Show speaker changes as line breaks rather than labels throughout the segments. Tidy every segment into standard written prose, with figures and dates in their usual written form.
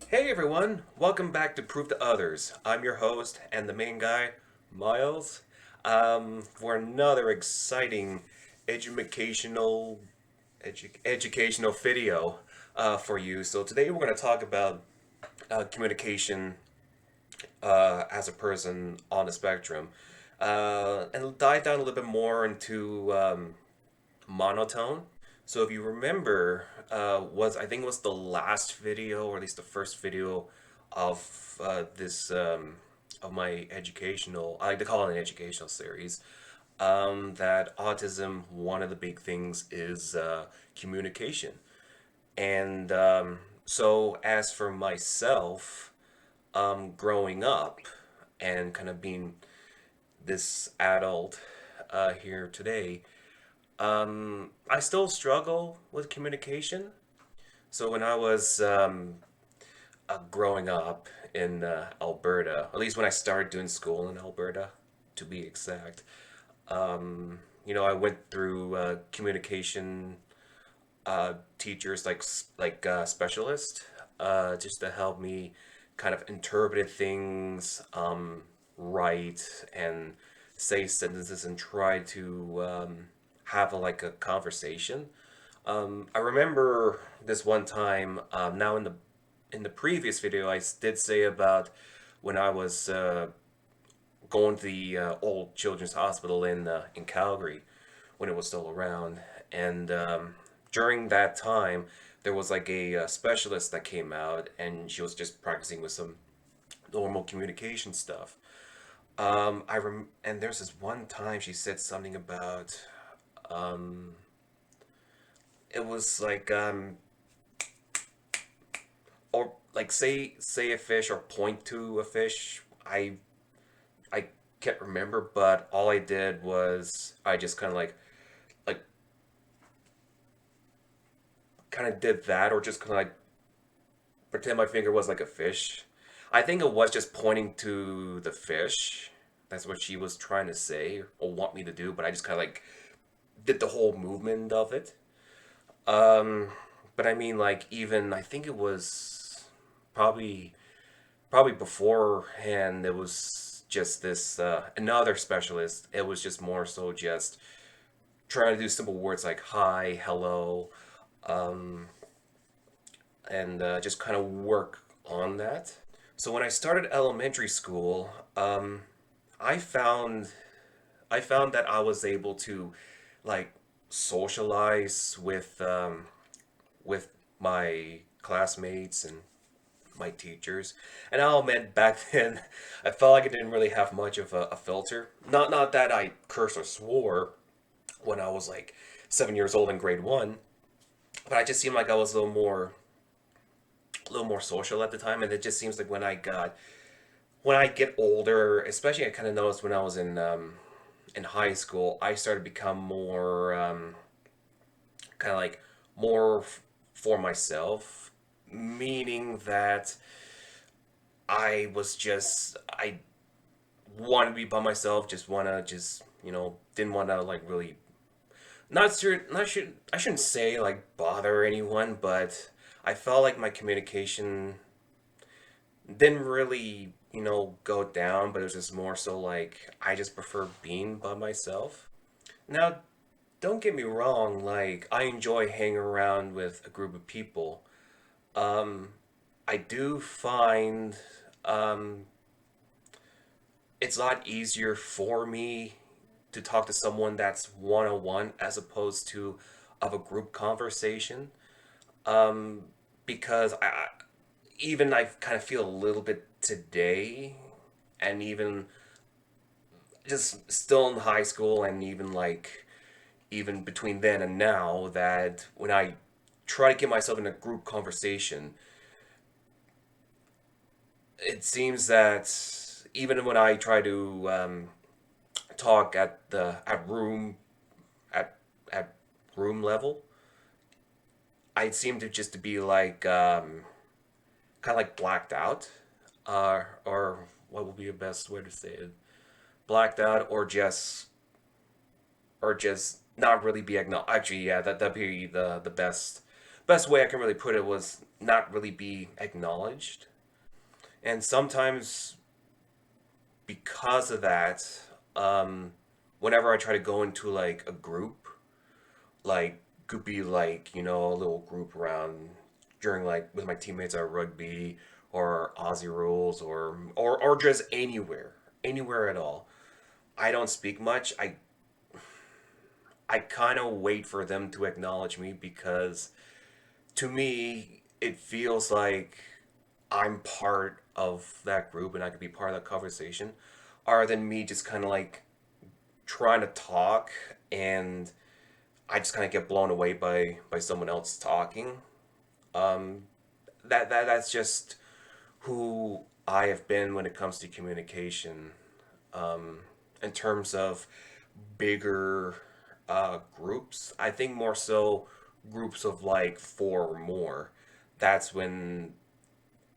Hey everyone, welcome back to Proof to Others. I'm your host and the main guy, Miles, for another exciting educational educational video for you. So today we're going to talk about communication as a person on the spectrum, and dive down a little bit more into monotone. So if you remember, was I think it was the last video, or at least the first video of this of my educational. I like to call it an educational series. That autism, one of the big things is communication, and so as for myself, growing up and kind of being this adult here today, I still struggle with communication. So when I was growing up in Alberta, at least when I started doing school in Alberta, to be exact, I went through communication teachers like specialists, just to help me kind of interpret things right and say sentences and try to have like a conversation. I remember this one time. Now in the previous video, did say about when I was going to the old children's hospital in Calgary when it was still around, and during that time, there was like a specialist that came out, and she was just practicing with some normal communication stuff. And there's this one time she said something about um, it was like or like say a fish or point to a fish. I can't remember, but all I did was I just like kind of did that, or just kind of like pretend my finger was like a fish. I think it was just pointing to the fish. That's what she was trying to say or want me to do, but I just kind of like did the whole movement of it. Um, but I mean, like even I think it was probably probably beforehand. It was just this another specialist. It was just more so just trying to do simple words like hi, hello, um, and just kind of work on that. So when I started elementary school, I found I found that I was able to like socialize with my classmates and my teachers. And I'll admit, back then, I felt like I didn't really have much of a filter. Not that I cursed or swore when I was like 7 years old in grade one, but I just seemed like I was a little more social at the time. And it just seems like when I get older, especially I kind of noticed when I was in high school, I started to become more kind of like more for myself, meaning that I want to be by myself, just want to just didn't want to like really not should I shouldn't say like bother anyone, but I felt like my communication didn't really go down, but it was just more so like I just prefer being by myself. Now, don't get me wrong, like I enjoy hanging around with a group of people. Um, I do find um, it's a lot easier for me to talk to someone that's one on one as opposed to of a group conversation. Um, because even I kind of feel a little bit today, and even just still in high school, and even between then and now, that when I try to get myself in a group conversation, it seems that even when I try to talk at at room level, I seem to just to be like kind of like blacked out, or what would be the best way to say it? Blacked out, or just not really be acknowledged. Actually, yeah, that'd be the best best way I can really put it was not really be acknowledged. And sometimes because of that, um, whenever I try to go into like a group, like could be like a little group around during like with my teammates at rugby or Aussie rules or just anywhere at all. I don't speak much. I kind of wait for them to acknowledge me because to me it feels like I'm part of that group and I could be part of that conversation, other than me just kind of like trying to talk and I just kind of get blown away by someone else talking. Um, that's just who I have been when it comes to communication. Um, in terms of bigger groups, I think more so groups of like four or more. That's when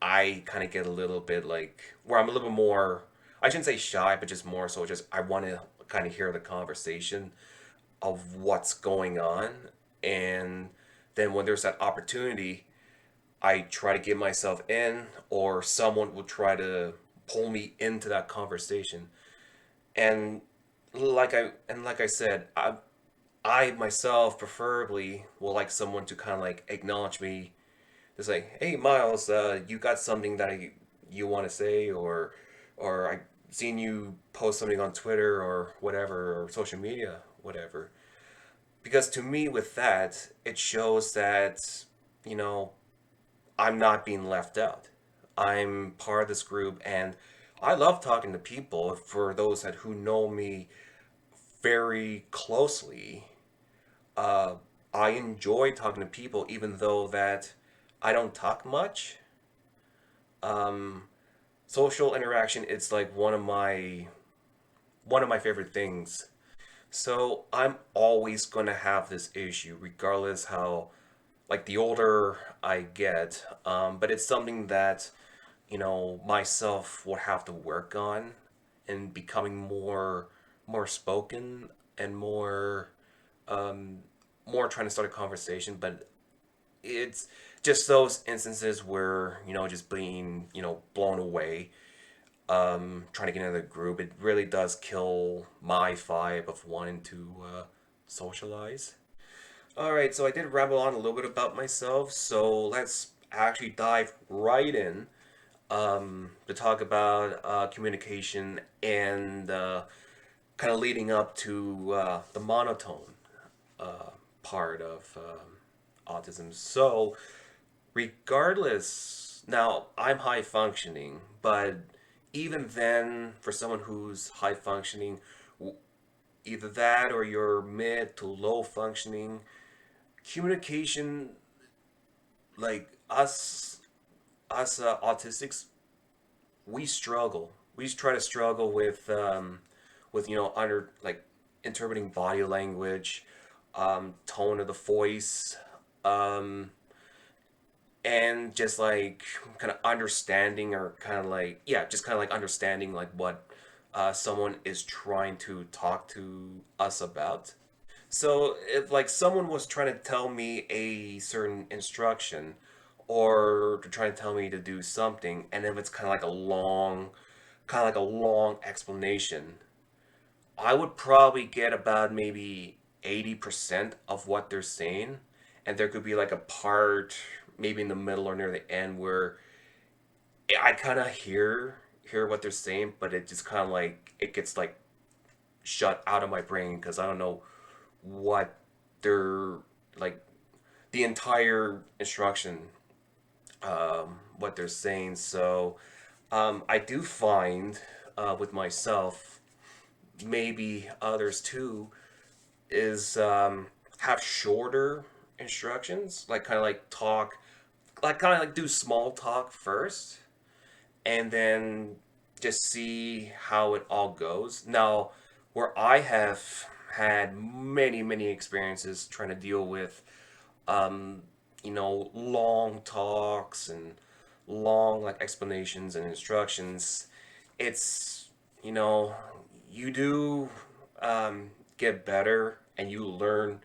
I kind of get a little bit like where I'm a little bit more. I shouldn't say shy, but just more so. Just I want to kind of hear the conversation of what's going on, and then when there's that opportunity, I try to get myself in, or someone will try to pull me into that conversation. And like I said, I myself preferably will like someone to kind of like acknowledge me. It's like, hey Miles, you got something that you want to say, or I seen you post something on Twitter or whatever, or social media, whatever. Because to me, with that, it shows that you know I'm not being left out. I'm part of this group, and I love talking to people. For those that who know me very closely, uh, I enjoy talking to people, even though that I don't talk much. Um, Social interaction it's like one of my favorite things. So I'm always gonna have this issue, regardless how like the older I get. But it's something that myself would have to work on and becoming more spoken and um, more trying to start a conversation. But it's just those instances where just being blown away, trying to get into the group. It really does kill my vibe of wanting to socialize. All right, so I did ramble on a little bit about myself, so let's actually dive right in to talk about communication and kind of leading up to the monotone part of autism. So, regardless, now I'm high functioning, but even then, for someone who's high functioning, either that or you're mid to low functioning, communication, like us autistics, we struggle. We try to struggle with under like interpreting body language, tone of the voice, um, and just like kind of understanding or kind of like yeah, just kind of like understanding like what someone is trying to talk to us about. So if like someone was trying to tell me a certain instruction or to try and tell me to do something, and if it's kind of like a long explanation, I would probably get about maybe 80% of what they're saying, and there could be like a part maybe in the middle or near the end where I kind of hear what they're saying, but it just kind of like it gets like shut out of my brain because I don't know what they're like the entire instruction, what they're saying. So I do find with myself, maybe others too, is have shorter instructions, like kind of like talk, like kind of like do small talk first, and then just see how it all goes. Now, where I have had many experiences trying to deal with um, long talks and long like explanations and instructions, it's you know, you do get better and you learn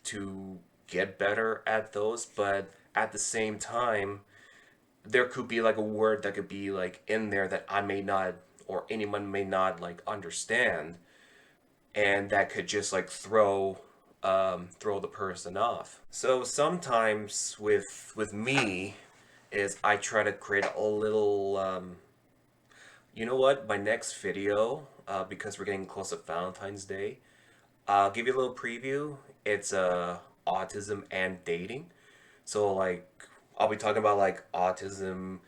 to get better at those, but at the same time, there could be like a word that could be like in there that I may not or anyone may not like understand, and that could just like throw the person off. So sometimes with me is I try to create a little you know what, my next video, because we're getting close to Valentine's Day, I'll give you a little preview. It's autism and dating. So like I'll be talking about like autism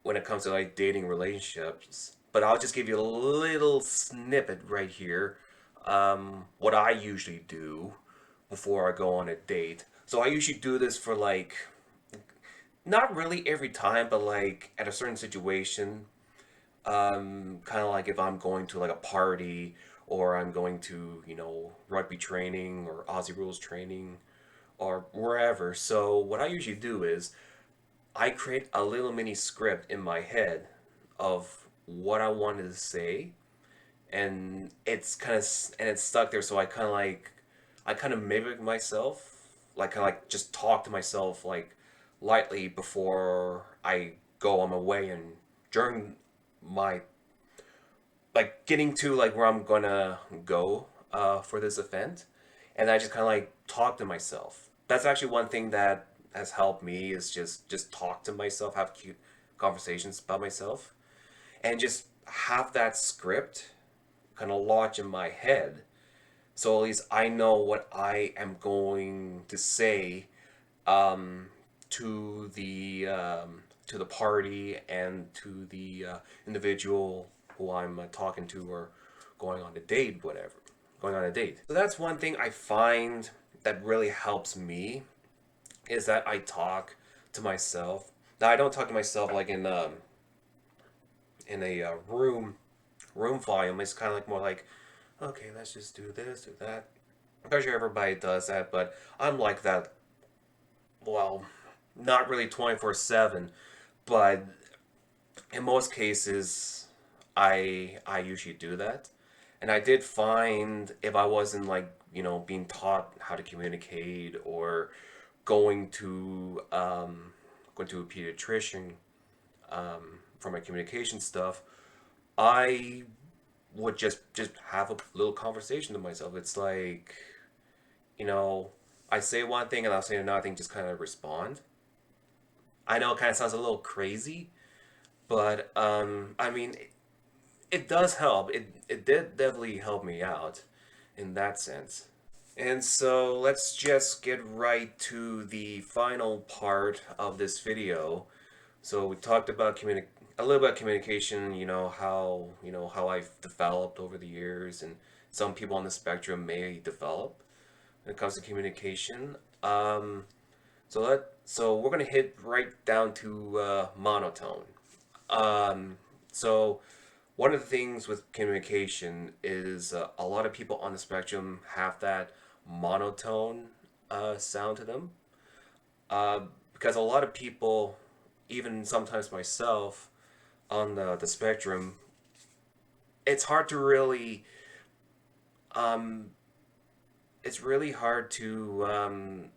when it comes to like dating relationships. But I'll just give you a little snippet right here. What I usually do before I go on a date. So I usually do this for like not really every time, but like at a certain situation. Kind of like if I'm going to like a party or I'm going to, rugby training or Aussie rules training or wherever. So what I usually do is I create a little mini script in my head of what I wanted to say, and it's stuck there. So I kind of mimic myself, like kind of like just talk to myself like lightly before I go on my way and during my like getting to like where I'm gonna go for this event, and I just kind of like talk to myself. That's actually one thing that has helped me is just talk to myself, have cute conversations about myself, and just have that script kind of lodge in my head. So at least I know what I am going to say um, to the party and to the individual who I'm talking to or going on a date, whatever, going on a date. So that's one thing I find that really helps me is that I talk to myself. Now I don't talk to myself like in a room volume. It's kind of like more like, okay, let's just do this, do that. I'm pretty sure everybody does that, but I'm like that. Well, not really 24/7, but in most cases, I usually do that. And I did find if I wasn't like, being taught how to communicate or going to a pediatrician for my communication stuff, I would just have a little conversation to myself. It's like, you know, I say one thing and I'll say another thing, just kind of respond. I know it kind of sounds a little crazy, but I mean, it does help. It did definitely help me out in that sense. And so let's just get right to the final part of this video. So we talked about a little about communication, how I've developed over the years and some people on the spectrum may develop when it comes to communication. So we're gonna hit right down to monotone. So one of the things with communication is a lot of people on the spectrum have that monotone sound to them. Because a lot of people, even sometimes myself, on the spectrum, it's hard to really, um, it's really hard to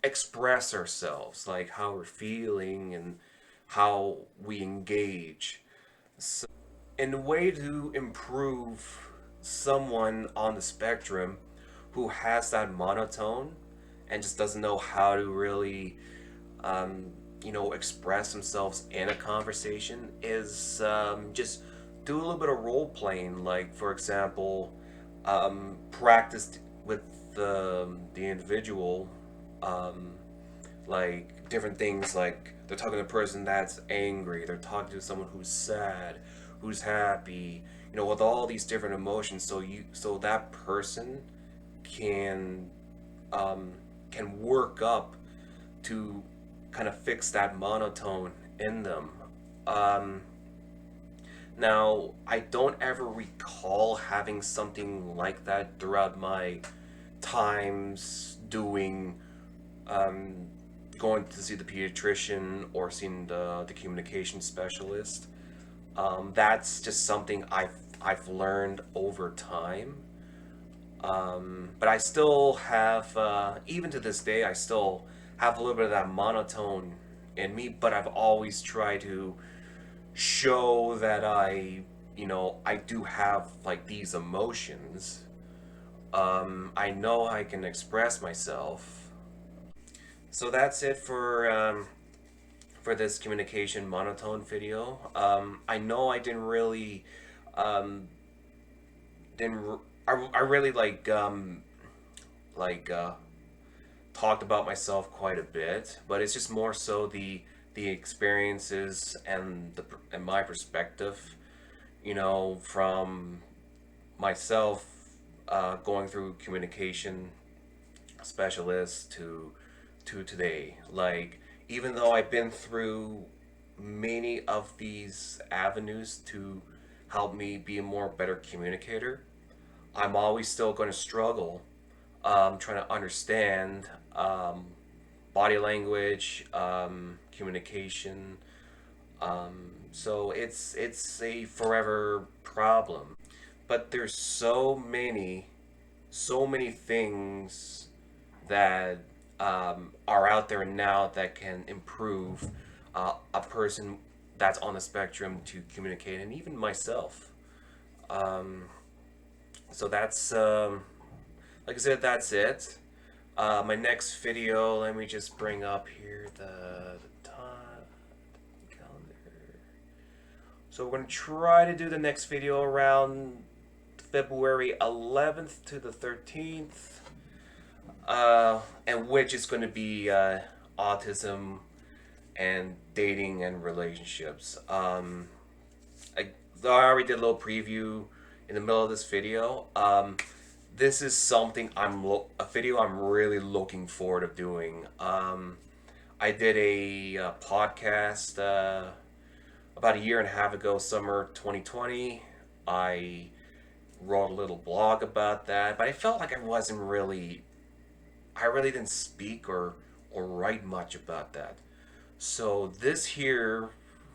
express ourselves, like how we're feeling and how we engage. So, in a way to improve someone on the spectrum who has that monotone and just doesn't know how to really, um, express themselves in a conversation is just do a little bit of role playing. Like, for example, practice with the individual, um, like different things. Like they're talking to a person that's angry. They're talking to someone who's sad, who's happy. With all these different emotions. So that person can um, can work up to kind of fix that monotone in them. Um, Now, I don't ever recall having something like that throughout my times doing um, going to see the pediatrician or seeing the communication specialist. That's just something I've learned over time. But I still have, even to this day, I still have a little bit of that monotone in me, but I've always tried to show that I do have like these emotions. I know I can express myself. So that's it for this communication monotone video. I know I didn't really, um, didn't, I really like, talked about myself quite a bit, but it's just more so the experiences and my perspective, from myself, going through communication specialist to today. Like, even though I've been through many of these avenues to help me be a more better communicator, I'm always still going to struggle, trying to understand, body language, communication. So it's a forever problem. But there's so many things that, are out there now that can improve, a person that's on the spectrum to communicate, and even myself. Um, so that's, like I said, that's it. My next video, let me just bring up here the time calendar. So we're going to try to do the next video around February 11th to the 13th, and which is going to be, autism and dating and relationships. I already did a little preview in the middle of this video. This is something a video I'm really looking forward to doing. I did a podcast, about a year and a half ago, summer 2020. I wrote a little blog about that, but I felt like I really didn't speak or write much about that. So this here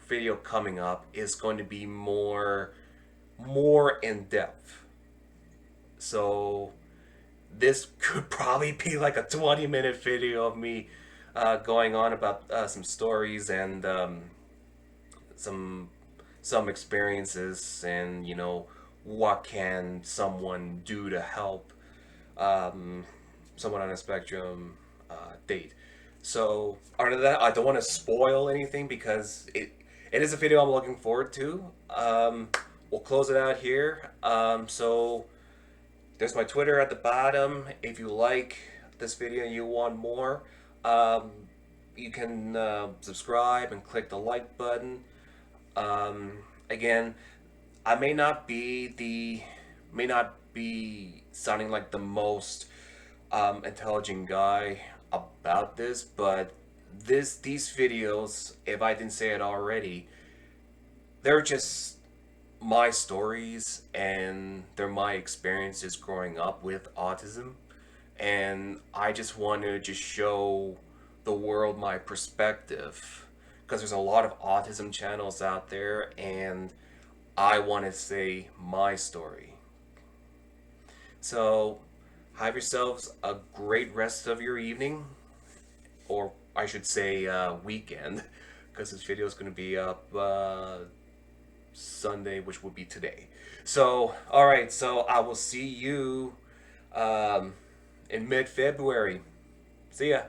video coming up is going to be more in depth. So this could probably be like a 20-minute video of me, going on about, some stories and, some some experiences, and what can someone do to help, um, someone on a spectrum, date. So other than that, I don't want to spoil anything because it is a video I'm looking forward to. We'll close it out here. So there's my Twitter at the bottom. If you like this video and you want more, um, you can, subscribe and click the like button. Again, I may not be sounding like the most, intelligent guy about this, but these videos, if I didn't say it already, they're just my stories, and they're my experiences growing up with autism, and I just want to just show the world my perspective, because there's a lot of autism channels out there, and I want to say my story. So have yourselves a great rest of your evening, or I should say, weekend, because this video is going to be up, Sunday, which would be today. So, all right, so I will see you, in mid February. See ya.